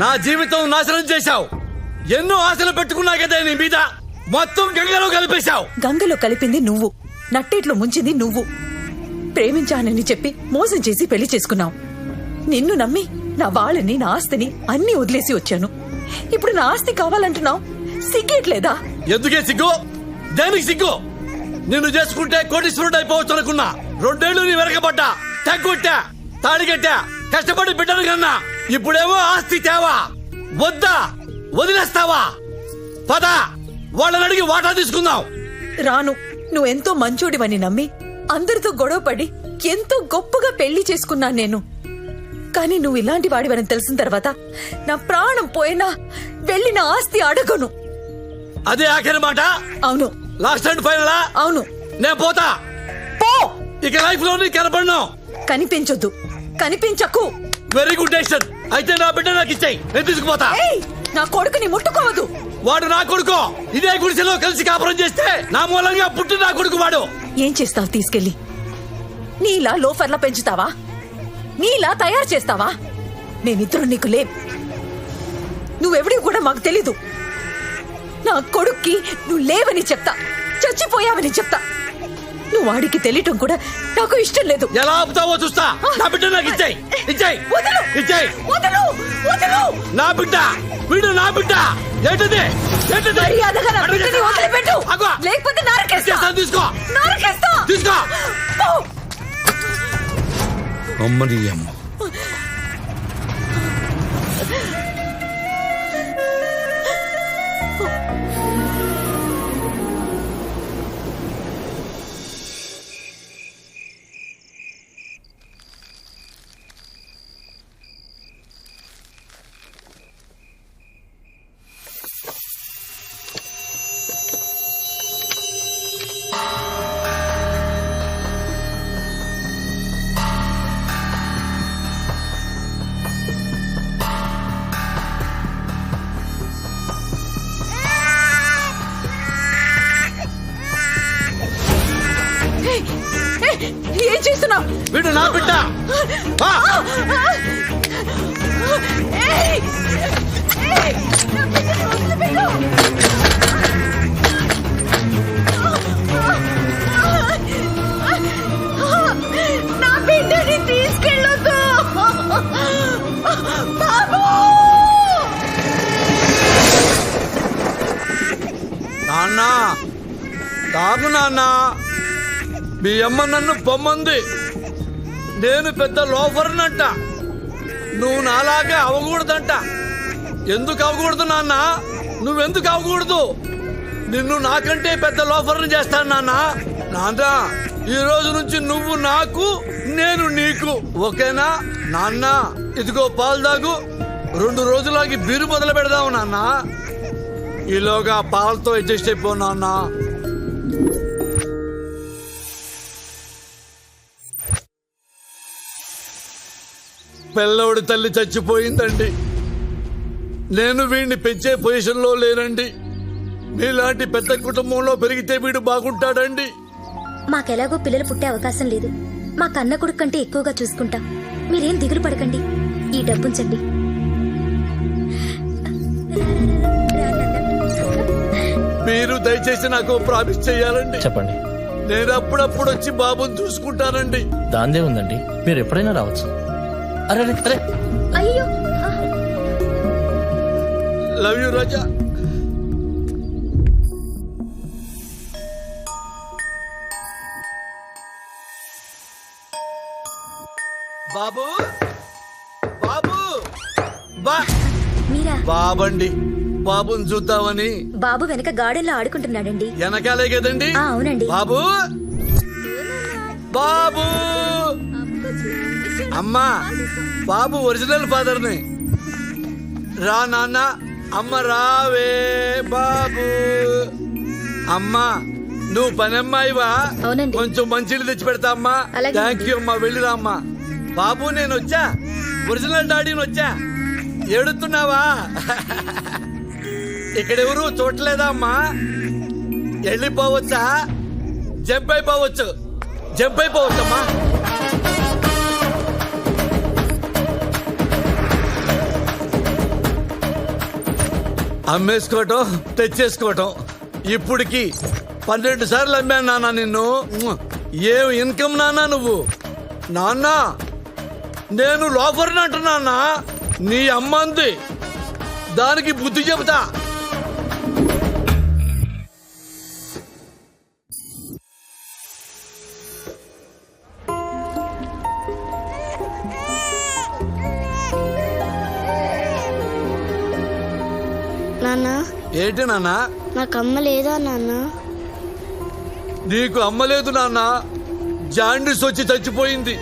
నా జీవితం నాశనం చేశావు. ఎన్నో ఆశలు పెట్టుకున్నా కదా నీ మీద, మొత్తం గంగలో కలిపేశావు. గంగలో కలిపింది నువ్వు, నట్టేట్లో ముంచింది నువ్వు. ప్రేమించానని చెప్పి మోసం చేసి పెళ్లి చేసుకున్నావు. నిన్ను నమ్మి నా వాళ్ళని, నా ఆస్తిని అన్ని వదిలేసి వచ్చాను. ఇప్పుడు నా ఆస్తి కావాలంటున్నావు. సిగ్గేట్లేదా? ఎందుకే సిగ్గు? దేనికి సిగ్గు? నిన్ను చేసుకుంటే కోటీశ్వరుడు అయిపోవచ్చు అనుకున్నా. 2 ఏళ్లు నీ వెనకబడ్డా, తగ్గొట్టా, తాడిగట్టా, కష్టపడి బిడ్డను కన్నా. ఇప్పుడేమో ఆస్తి తేవా? వద్దా? వదిలేస్తావా? పద, వాళ్ళని అడిగి వాటా తీసుకుందాం. రాను. నువ్వెంతో మంచోడివని నమ్మి అందరితో గొడవపడి ఎంతో గొప్పగా పెళ్లి చేసుకున్నాను నేను. కానీ నువ్వు ఇలాంటి వాడివని తెలిసిన తర్వాత నా ప్రాణం పోయినా వెళ్ళి నా ఆస్తి అడగను. అదే ఆఖరి మాట? అవును. లాస్ట్ అండ్ ఫైనలా? అవును. నేను పోతా. పో. ఇక లైఫ్ లో నీ కనపడను. కనిపించొద్దు, కనిపించకు. Very good decision. అయితే నా బిడ్డ నాకు ఇచ్చేయి, నేను తీసుకుపోతా. నా కొడుకుని ముట్టుకోవద్దు. వాడు నా కొడుకు. ఇదే గుడిసెలో కలిసి కాపురం చేస్తే నా మూలంగా పుట్టి నా కొడుకు వాడు. ఏం చేస్తావు తీసుకెళ్లి? నీలా లోఫర్లా పెంచుతావా? నీలా తయారు చేస్తావా? మేమిద్దరం నీకు లేం. నువ్వెవడి కూడా మాకు తెలీదు. నా కొడుక్కి నువ్వు లేవని చెప్తా, చచ్చిపోయావని చెప్తా. నువ్వు వాడికి తెలియటం కూడా నాకు ఇష్టం లేదు. ఎలా ఆపుతావో చూస్తా. నా బిడ్డ నాకు ఇచ్చేయి, ఇచ్చేయి, ఇచ్చేయి. నా బిడ్డ, వీడు నా బిడ్డ. ఏంటిది? మర్యాదగా నా బిడ్డని వదిలిపెట్టు, లేకపోతే నరకేస్తా. తీసుకో, నరకేస్తా. తీసుకో. అమ్మని అమ్మ. ఏం చేస్తున్నావు? వీడు నా బిడ్డ. నా బిడ్డని తీసుకెళ్ళొద్దు బాబు. నాన్న తాగు నాన్న. మీ అమ్మ నన్ను పొమ్మంది. నేను పెద్ద లోఫర్నంట. నువ్వు నాలాగా అవకూడదంట. ఎందుకు అవకూడదు నాన్న? నువ్వెందుకు అవకూడదు? నిన్ను నాకంటే పెద్ద లోఫర్ని చేస్తాను నాన్న. నాన్న, ఈ రోజు నుంచి నువ్వు నాకు, నేను నీకు, ఓకేనా నాన్న? ఇదిగో పాలు తాగు. 2 రోజులకి బీరు మొదలు పెడదావు నాన్న. ఈలోగా పాలతో అడ్జస్ట్ అయిపో నాన్న. పిల్లోడి తల్లి చచ్చిపోయిందండి. నేను వీడిని పెంచే పొజిషన్లో లేనండి. మీలాంటి పెద్ద కుటుంబంలో పెరిగితే వీడు బాగుంటాడండి. మాకెలాగో పిల్లలు పుట్టే అవకాశం లేదు. మా కన్న కొడుకు కంటే ఎక్కువగా చూసుకుంటాం. మీరేం దిగులు పడకండి. ఈ డబ్బుంచండి. మీరు దయచేసి నాకు ప్రామిస్ చెయ్యాలండి. చెప్పండి. నేను అప్పుడప్పుడు వచ్చి బాబుని చూసుకుంటానండి. దాందే ఉందండి, మీరు ఎప్పుడైనా రావచ్చు. అరే అరే, అయ్యో. లవ్ యూ రాజా. బాబు, బాబు, మీరా? బాబండి. బాబుని చూద్దామని. బాబు వెనక గార్డెన్ లో ఆడుకుంటున్నాడండి. వెనకాలే కదండి? అవునండి. బాబు, బాబు. అమ్మా, బాబు ఒరిజినల్ ఫాదర్ని. రా నాన్న. అమ్మ రావే బాబు. అమ్మా, నువ్వు పనమ్మాయివా? అవునండి. కొంచెం మంచిలు తెచ్చి పెడతా అమ్మా. అలాగే. థ్యాంక్ యూ అమ్మా. వెళ్ళిరా అమ్మా. బాబు, నేను వచ్చా. ఒరిజినల్ డాడీని వచ్చా. ఏడుతున్నావా? ఇక్కడెవరు చూడలేదా అమ్మా? వెళ్ళిపోవచ్చా? జంప్ అయిపోవచ్చు. జంప్ అయిపోవచ్చమ్మా. అమ్మేసుకోవటం తెచ్చేసుకోవటం ఇప్పటికి 12 సార్లు అమ్మాను నాన్న నిన్ను. ఏం ఇన్కమ్ నాన్న నువ్వు? నాన్న నేను లోఫర్ని అంటున్నా. నీ అమ్మ అంది, దానికి బుద్ధి చెబుతా. నాన్న ఏంటి నాన్న? నాకు అమ్మ లేదా నాన్న? నీకు అమ్మలేదు నాన్న, జాండీస్ వచ్చి చచ్చిపోయింది.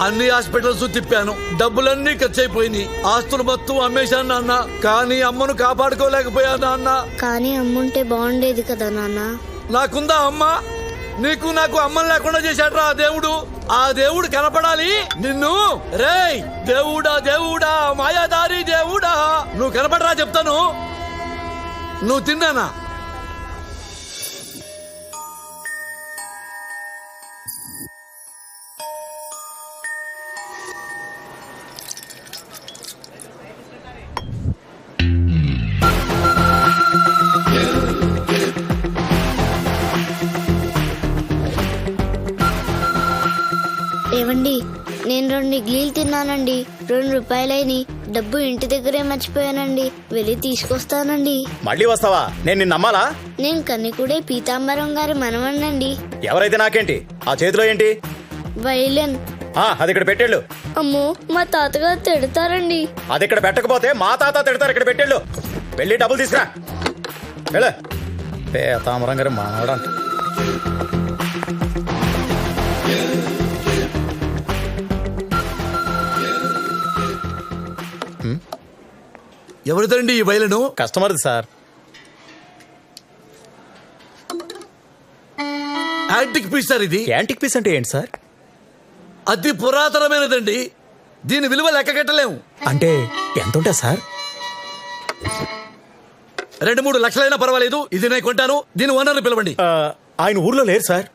అన్ని హాస్పిటల్స్ తిప్పాను, డబ్బులన్నీ ఖర్చు అయిపోయినాయి. ఆస్తులు మొత్తం అమ్మేశాను నాన్న, కానీ అమ్మను కాపాడుకోలేకపోయా నాన్న. కానీ అమ్ముంటే బాగుండేది కదా నాన్న. నాకుందా అమ్మ? నీకు నాకు అమ్మని లేకుండా చేశాడ్రా ఆ దేవుడు. ఆ దేవుడు కనపడాలి నిన్ను. రేయ్ దేవుడా దేవుడా మాయాదారి దేవుడా, నువ్వు కనపడరా చెప్తాను. నువ్వు తిన్నానా? ఏవండి, నేను 2 ఇడ్లీలు తిన్నానండి. 2 రూపాయలైని. డబ్బు ఇంటి దగ్గరే మర్చిపోయానండి. వెళ్ళి తీసుకొస్తానండి. మళ్ళీ వస్తావా? నేను నిన్ను నమ్మాలా? నేను కన్నికుడే పీతాంబరం గారి మనవణ్ణండి. ఎవరైతే నాకేంటి? ఆ చేతిలో ఏంటి? వైలెన్. అది ఇక్కడ పెట్టేళ్ళు. అమ్మో, మా తాతగారు తిడతారండి. అది ఇక్కడ పెట్టకపోతే మా తాత తిడతారు. ఇక్కడ పెట్టేళ్ళు. వెళ్ళి డబ్బులు తీసుకురా. వెళ్ళు. తామరం గారి మానవడంట. ఎవరిదండి ఈ బయలును? కస్టమర్ది సార్. యాంటిక్ పీస్ సార్ ఇది. యాంటిక్ పీస్ అంటే ఏంటి సార్? అతి పురాతనమైనదండి, దీని విలువ లెక్క కట్టలేము. అంటే ఎంత ఉంటుంది సార్? 2-3 లక్షలైనా పర్వాలేదు, ఇది నేను కొంటాను. దీని ఓనర్ని పిలవండి. ఆయన ఊర్లో లేరు సార్.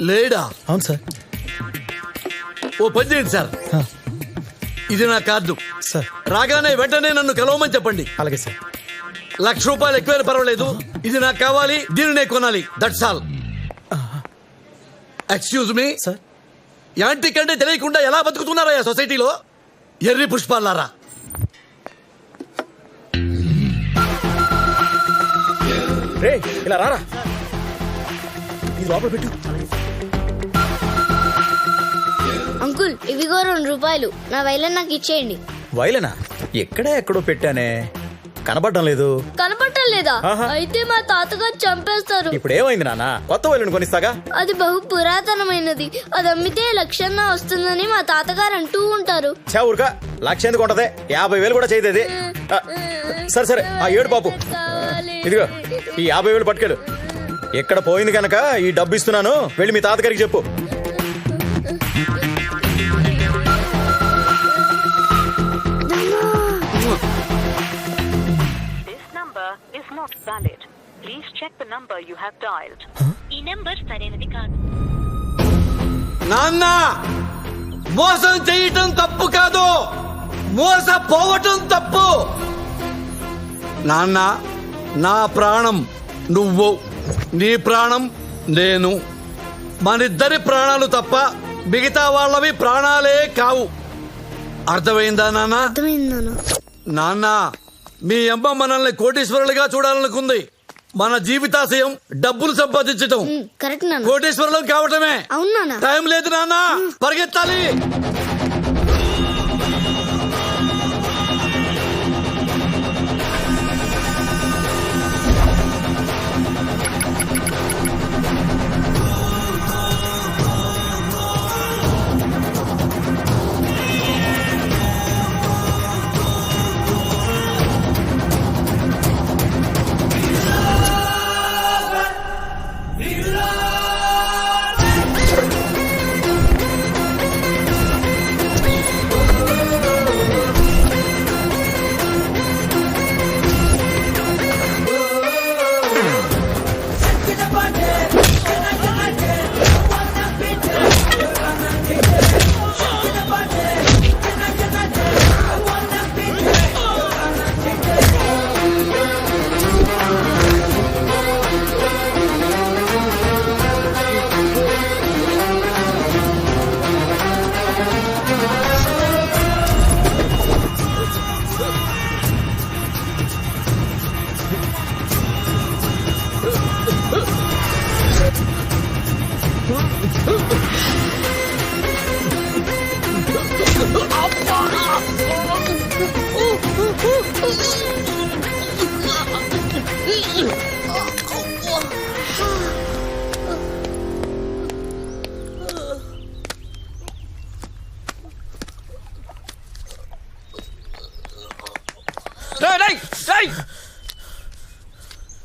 లేడా? అవును సార్. ఓ పని చేయండి సార్, ఇది నా కార్డు సార్. రాగానే వెంటనే నన్ను కలవమని చెప్పండి. అలాగే సార్. ₹1,00,000 ఎక్కువైనా పర్వాలేదు, ఇది నాకు కావాలి, దీనినే కొనాలి. That's all. Excuse me sir. Antique అంటే తెలియకుండా ఎలా బతుకుతున్నారా సొసైటీలో? ఎర్రి పుష్పాలారా. రే ఇలా రారా, ఇది లోపల పెట్టు. అంకుల్, ఇవిగో 2 రూపాయలు. నా వైలెన్ నాకు ఇచ్చేయండి. వైలనా? ఎక్కడో పెట్టానే, కనబడడం లేదు. కనపడటం లేదా? ఆహా. అయితే మా తాతగారు చంపేస్తారు. ఇప్పుడు ఏమైంది నాన్న? కొత్త వైలెన్ కొనిస్తాగా. అది బహు పురాతనమైనది. అది అమ్మితే 1,00,000 వస్తుందని మా తాతగారు అంటూ ఉంటారు. చా ఊరుకా, 1,00,000 ఎందుకు ఉంటది? 50,000 కూడా చేయదేది. సరే సరే, ఆ 7 పాపు. ఇదిగో ఈ 50,000 పట్టుకెళ్ళు. ఎక్కడ పోయింది కనుక ఈ డబ్బు ఇస్తున్నాను, వెళ్ళి మీ తాతగారికి చెప్పు. Not valid. Please check the number you have dialed. ఈ నంబర్ సరైనది కాదు. నాన్న, మోసం చేయటం తప్పు కాదు, మోసపోవటం తప్పు. నాన్న, నా ప్రాణం నువ్వు, నీ ప్రాణం నేను. మనిద్దరి ప్రాణాలు తప్ప మిగతా వాళ్ళవి ప్రాణాలే కావు. అర్థమైందా నాన్న? అర్థమైందాను. నాన్న, మీ అమ్మ మనల్ని కోటీశ్వరులుగా చూడాలనుకుంది. మన జీవితాశయం డబ్బులు సంపాదించటం. కరెక్ట్ నాన్న. కోటీశ్వరులం కావటమే. అవును నాన్న. టైం లేదు నాన్న, పరిగెత్తాలి.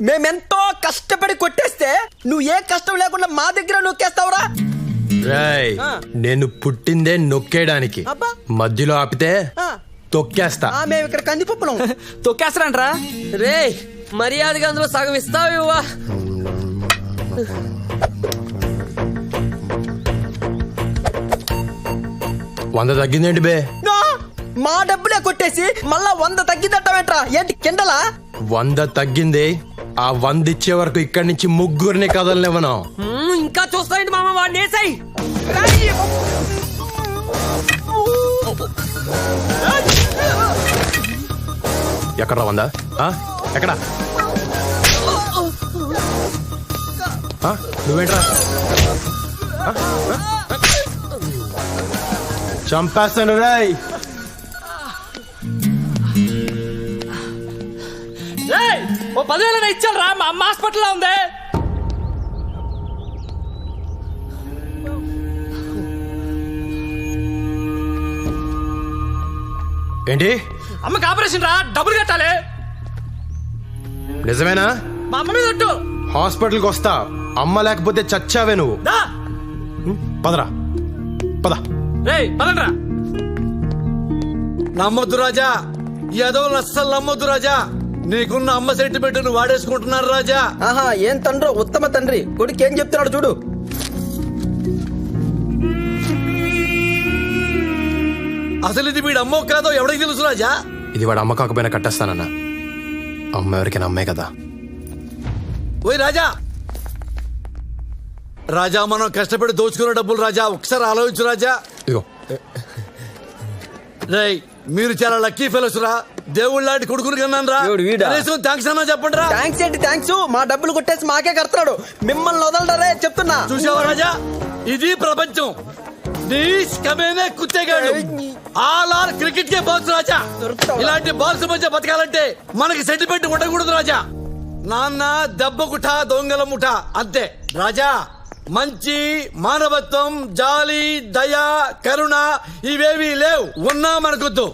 మేమెంతో కష్టపడి కొట్టేస్తే నువ్వు ఏ కష్టం లేకుండా మా దగ్గర నొక్కేస్తావురా? రేయ్ నేను పుట్టిందే నొక్కేయడానికి, అబ్బా. మధ్యలో ఆపితే ఆ. తొక్కేస్తా. మేము ఇక్కడ కందిపప్పులం. తొక్కేస్తారంట్రా. రే మర్యాదగా అందులో సగం ఇస్తావా? వంద తగ్గిందేంటి బే? నో, మా డబ్బులే కొట్టేసి మళ్ళా 100 తగ్గిద్దట్టమేట్రా? ఏంటి కిండలా? 100 తగ్గింది. ఆ 100 ఇచ్చే వరకు ఇక్కడి నుంచి ముగ్గురిని కదలనివ్వను. ఇంకా చూస్తాయండి మామ, వాడిని వేసాయి. ఎక్కడ 100? ఎక్కడ? నువ్వేంట్రా? చంపేస్తాను రాయ్. ఓ 10,000 ఇచ్చాను రా, మా అమ్మ హాస్పిటల్లో ఉంది. ఏంటి? అమ్మకి ఆపరేషన్ రా, డబ్బులు కట్టాలి. నిజమేనా? మా అమ్మ మీద ఒట్టు. హాస్పిటల్కి వస్తా, అమ్మ లేకపోతే చచ్చావే నువ్వు. దా. పదరా పద. రేయ్ పదండ్రా. నమ్మొద్దు రాజా, ఏదో అస్సలు నమ్మొద్దు రాజా. నీకున్న అమ్మ సెంటిమెంట్ ను వాడేసుకుంటున్నారు రాజా. ఆహా, ఏం తండ్రో, ఉత్తమ తండ్రి. కొడుకు ఏం చెప్తున్నాడు చూడు. అసలు ఇది వీడు అమ్మో కాదో ఎవరికి తెలుసు రాజా? ఇది వాడు అమ్మ కాకపోయినా కట్టేస్తానన్నా. అమ్మ ఎవరికైనా అమ్మే కదా. ఓయ్ రాజా, రాజా మనం కష్టపడి దోచుకున్న డబ్బులు రాజా, ఒకసారి ఆలోచించు రాజా. ఇదిగో రేయ్ మీరు చాలా లక్కీ ఫెలోస్ రా. దేవుళ్ళ లాంటి కొడుకుని కన్నాను రా. ఎవడు వీడా? కనీసం థాంక్స్ అన్నా చెప్పండి రా. థ్యాంక్స్ ఏంటి థ్యాంక్స్? మా డబ్బులు కొట్టేసి మాకే కడతాడు. మిమ్మల్ని వదలడరే చెప్తున్నా. చూసావా రాజా, ఇది ప్రపంచం. నీస్ కమేనే కుత్తేగాడు. ఆల్ ఆర్ క్రికెట్ కే బాల్స్ రాజా. ఇలాంటి బాల్స్ మధ్య బతకాలంటే మనకి సెంటిమెంట్ ఉండకూడదు రాజా. నాన్న దెబ్బ కుఠ దొంగల ముఠ అంతే రాజా. మంచి, మానవత్వం, జాలి, దయ, కరుణ ఇవేవీ లేవు. ఉన్నా మనకొద్దు.